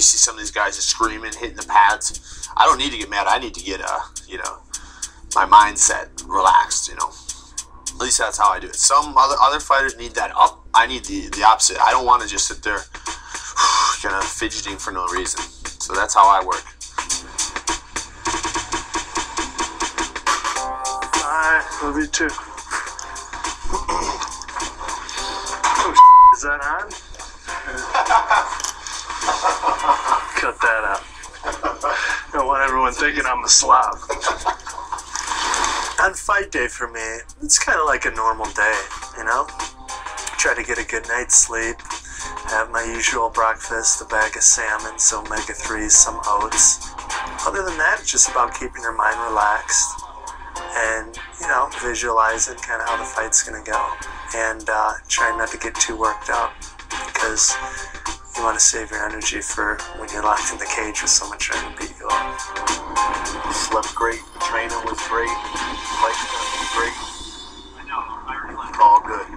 see some of these guys just screaming, hitting the pads. I don't need to get mad. I need to get, you know, my mindset relaxed, you know. At least that's how I do it. Some other fighters need that up. I need the opposite. I don't want to just sit there kind of fidgeting for no reason. So that's how I work. Love you too. Oh, is that on? Cut that out. Don't want everyone thinking I'm a slob. On fight day for me, it's kind of like a normal day, you know? Try to get a good night's sleep, have my usual breakfast, a bag of salmon, some omega-3s, some oats. Other than that, it's just about keeping your mind relaxed and, you know, visualizing kind of how the fight's going to go. And trying not to get too worked up because you want to save your energy for when you're locked in the cage with someone trying to beat you up. Slept great. Training was great. Fight's going to be great. All good.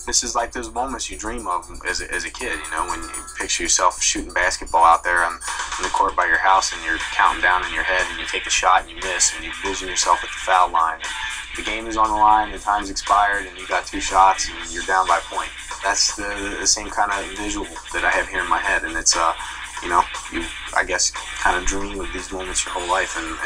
This is like those moments you dream of as a kid, you know, when you picture yourself shooting basketball out there on the court by your house and you're counting down in your head and you take a shot and you miss and you vision yourself at the foul line. The game is on the line, the time's expired, and you got 2 shots and you're down by a point. That's the same kind of visual that I have here in my head, and it's, you know, you, I guess, kind of dream of these moments your whole life, and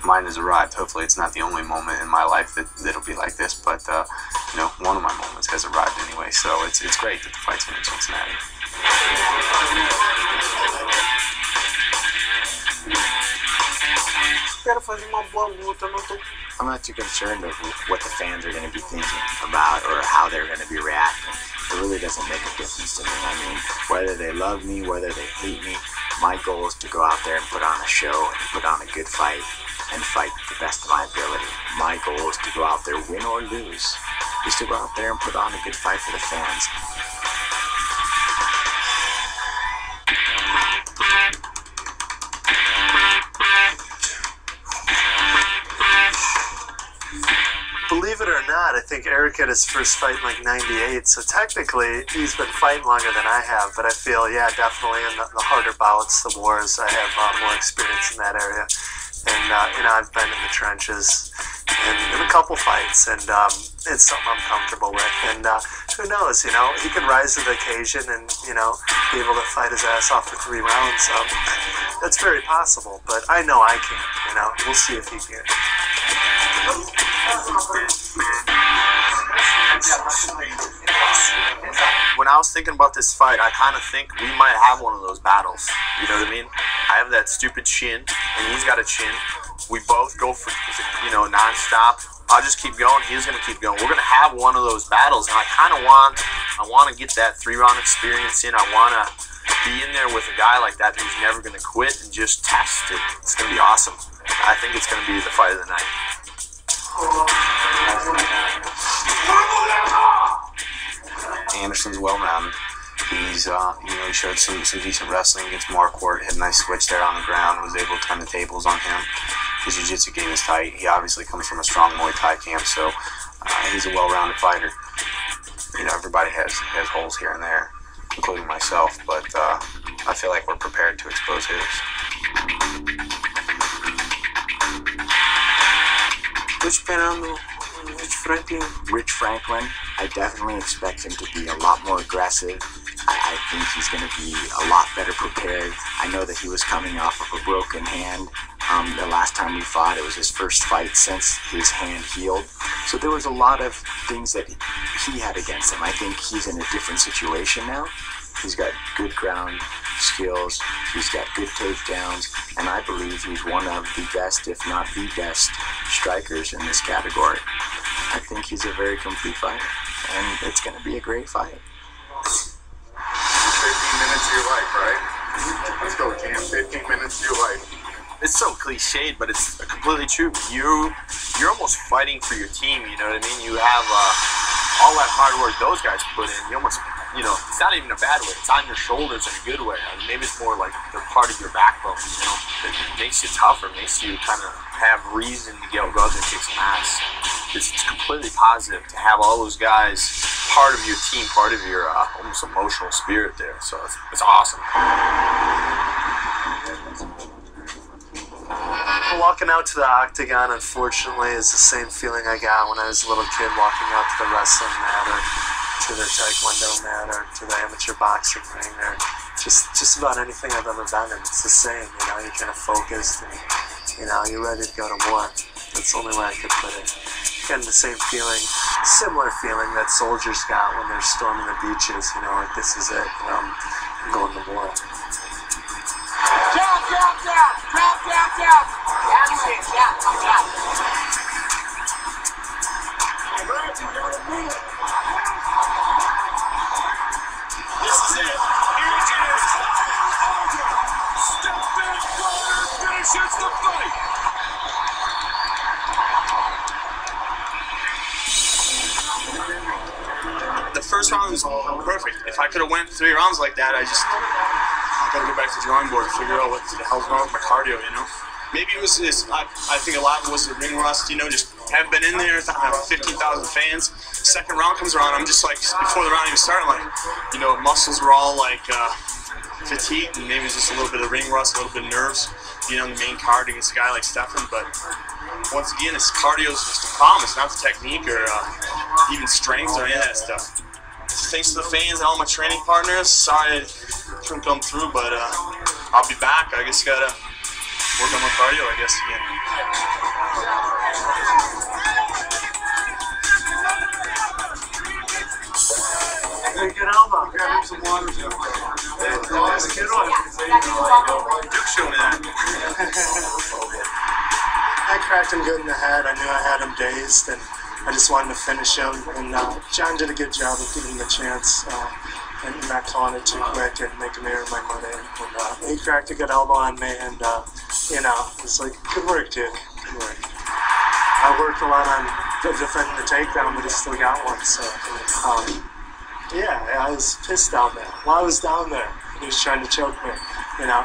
mine has arrived. Hopefully it's not the only moment in my life that'll be like this, but you know, one of my moments has arrived anyway, so it's great that the fight's here in Cincinnati. I'm not too concerned of what the fans are going to be thinking about or how they're going to be reacting. It really doesn't make a difference to me. I mean, whether they love me, whether they hate me, my goal is to go out there and put on a show and put on a good fight and fight to the best of my ability. My goal is to go out there, win or lose, is to go out there and put on a good fight for the fans. Believe it or not, I think Eric had his first fight in like 98, so technically he's been fighting longer than I have, but I feel, yeah, definitely in the harder bouts, the wars, I have more experience in that area. And, you know, I've been in the trenches in a couple fights, and it's something I'm comfortable with. And who knows, you know, he could rise to the occasion and, you know, be able to fight his ass off for 3 rounds. That's very possible, but I know I can, you know. We'll see if he can. When I was thinking about this fight, I kind of think we might have one of those battles. You know what I mean? I have that stupid chin, and he's got a chin. We both go for, you know, nonstop. I'll just keep going. He's gonna keep going. We're gonna have one of those battles, and I kind of want to get that 3-round experience in. I want to be in there with a guy like that who's never gonna quit and just test it. It's gonna be awesome. I think it's gonna be the fight of the night. Anderson's well-rounded. He's, you know, he showed some decent wrestling against Marquardt, had a nice switch there on the ground, was able to turn the tables on him. His jiu-jitsu game is tight. He obviously comes from a strong Muay Thai camp, so he's a well-rounded fighter. You know, everybody has holes here and there, including myself, but I feel like we're prepared to expose his. Rich Franklin, I definitely expect him to be a lot more aggressive. I think he's going to be a lot better prepared. I know that he was coming off of a broken hand. The last time we fought, it was his first fight since his hand healed. So there was a lot of things that he had against him. I think he's in a different situation now. He's got good ground skills, he's got good takedowns, and I believe he's one of the best, if not the best, strikers in this category. I think he's a very complete fighter, and it's going to be a great fight. 15 minutes of your life, right? Let's go, Cam. 15 minutes of your life. It's so cliched, but it's completely true. You're almost fighting for your team, you know what I mean? You have all that hard work those guys put in. You almost, you know, it's not even a bad way. It's on your shoulders in a good way. I mean, maybe it's more like they're part of your backbone, you know? It makes you tougher, makes you kind of have reason to go out there and kick some ass. It's completely positive to have all those guys part of your team, part of your almost emotional spirit there. So it's awesome. Walking out to the octagon, unfortunately, is the same feeling I got when I was a little kid walking out to the wrestling mat or to the taekwondo mat or to the amateur boxing ring or just about anything I've ever been in. It's the same, you know, you're kind of focused and, you know, you're ready to go to war. That's the only way I could put it. Getting the same feeling, similar feeling that soldiers got when they're storming the beaches, you know, like this is it, you know, I'm going to war. Down, down, down, down, down, down. That's it, down. This is it. Here it is. Step back, fire, finishes the fight. The first round was perfect. If I could have went 3 rounds like that, I gotta go back to the drawing board and figure out what the hell's wrong with my cardio, you know? Maybe it was this, I think a lot of it was the ring rust, you know, just haven't been in there, have 15,000 fans. Second round comes around, I'm just like, before the round even started, like, you know, muscles were all like fatigued, and maybe it was just a little bit of ring rust, a little bit of nerves, being on the main card against a guy like Stefan. But once again, his cardio is just a problem. It's not the technique or even strength or any of that stuff. Thanks to the fans and all my training partners. Sorry I couldn't come through, but I'll be back. I just gotta work on my cardio, I guess, again. Hey, good elbow. Grab him some water. That's a good one. Duke showed me that. I cracked him good in the head. I knew I had him dazed, and I just wanted to finish him. And John did a good job of giving him the chance and not calling it too quick and making me earn my money. And he cracked a good elbow on me, and you know, it's like, good work, dude. Good work. I worked a lot on defending the takedown, but he still got one. So, yeah, I was pissed down there. While I was down there, he was trying to choke me. You know,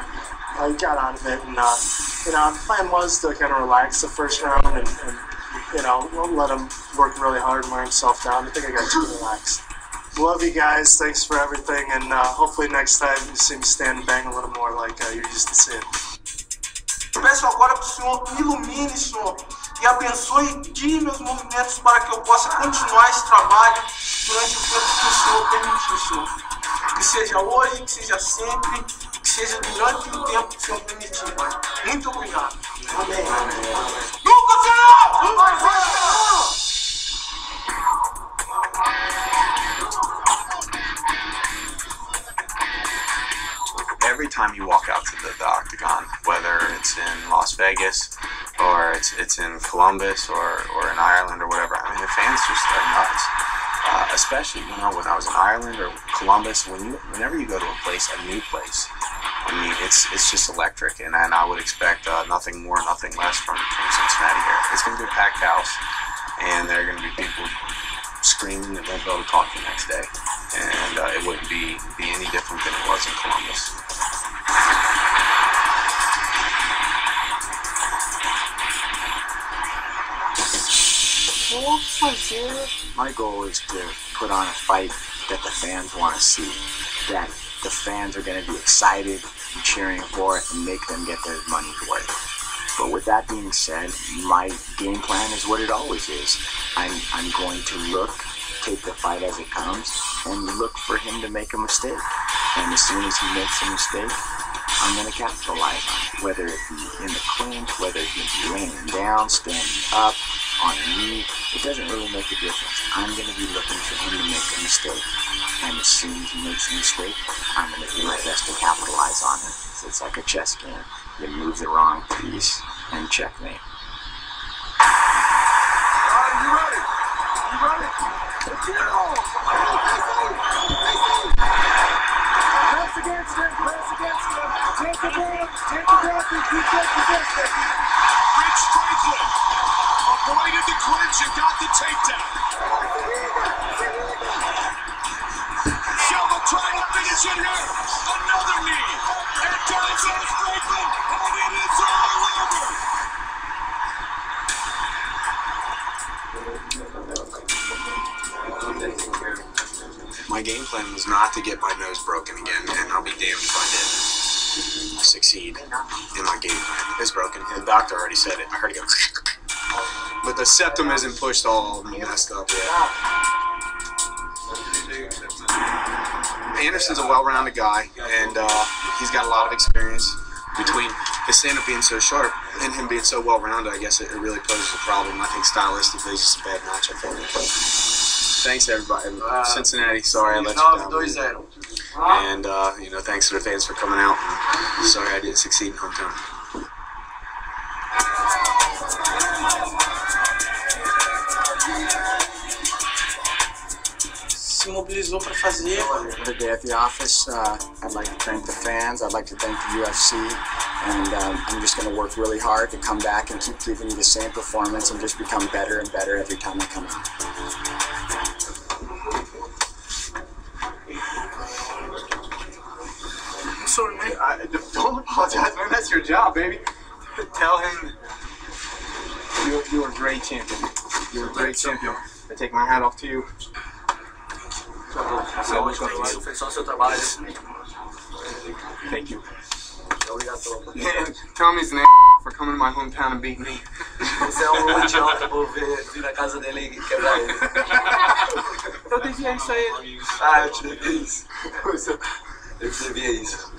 I got out of it, and you know, the plan was to kind of relax the first round and you know, let him work really hard and wear himself down. I think I got too relaxed. Love you guys. Thanks for everything, and hopefully next time you see me stand and bang a little more like you're used to seeing. Peço agora que o Senhor ilumine, Senhor, e abençoe e guie meus movimentos para que eu possa continuar esse trabalho durante o tempo que o Senhor permitir, Senhor. Que seja hoje, que seja sempre, que seja durante o tempo que o Senhor permitir, Pai. Muito obrigado. Amém. Nunca será! Every time you walk out to the octagon, whether it's in Las Vegas or it's in Columbus or in Ireland or whatever, I mean, the fans just are nuts. Especially, you know, when I was in Ireland or Columbus, whenever you go to a place, a new place, I mean, it's just electric, and I would expect nothing more, nothing less from Cincinnati here. It's going to be a packed house, and there are going to be people screaming that won't be able to talk the next day, and it wouldn't be any different than it was in Columbus. My goal is to put on a fight that the fans want to see, that the fans are going to be excited and cheering for it and make them get their money's worth. But with that being said, my game plan is what it always is. I'm going to take the fight as it comes, and look for him to make a mistake. And as soon as he makes a mistake, I'm going to capitalize on it. Whether it be in the clinch, whether it be laying down, standing up, on a knee, it doesn't really make a difference. I'm going to be looking for him to make a mistake. And as soon as he makes a mistake, I'm going to do my best to capitalize on it. So it's like a chess game. You move the wrong piece and checkmate. You ready? You ready? Let's get it on! Press against him, press against him. Take the breath and keep that position. Rich Franklin avoided the clinch and got the takedown. Silva trying to finish it here. Another knee. And down goes Franklin. And it is all over. My game plan was not to get my nose broken again, and I'll be damned if I didn't succeed in my game plan. It's broken. The doctor already said it. I heard it go. But the septum isn't pushed all messed up yet. Anderson's a well-rounded guy, and he's got a lot of experience. Between his stand-up being so sharp and him being so well-rounded, I guess it really poses a problem. I think stylistically, it's just a bad matchup for me. Thanks, everybody. Cincinnati, sorry I let you down. And, thanks to the fans for coming out. And sorry I didn't succeed in hometown. Se mobilizou para fazer. Every day at the office, I'd like to thank the fans, I'd like to thank the UFC, and I'm just going to work really hard to come back and keep giving you the same performance and just become better and better every time I come out. I'm sorry, man. Don't apologize, man. That's your job, baby. Tell him you're a great champion. You're a great champion. I take my hat off to you. Thank you. And Tommy's an for coming to my hometown and beating me. Você idiota, vou vir na casa dele e quebrar ele. Eu devia isso a ele. Eu te devia isso. Eu te devia isso.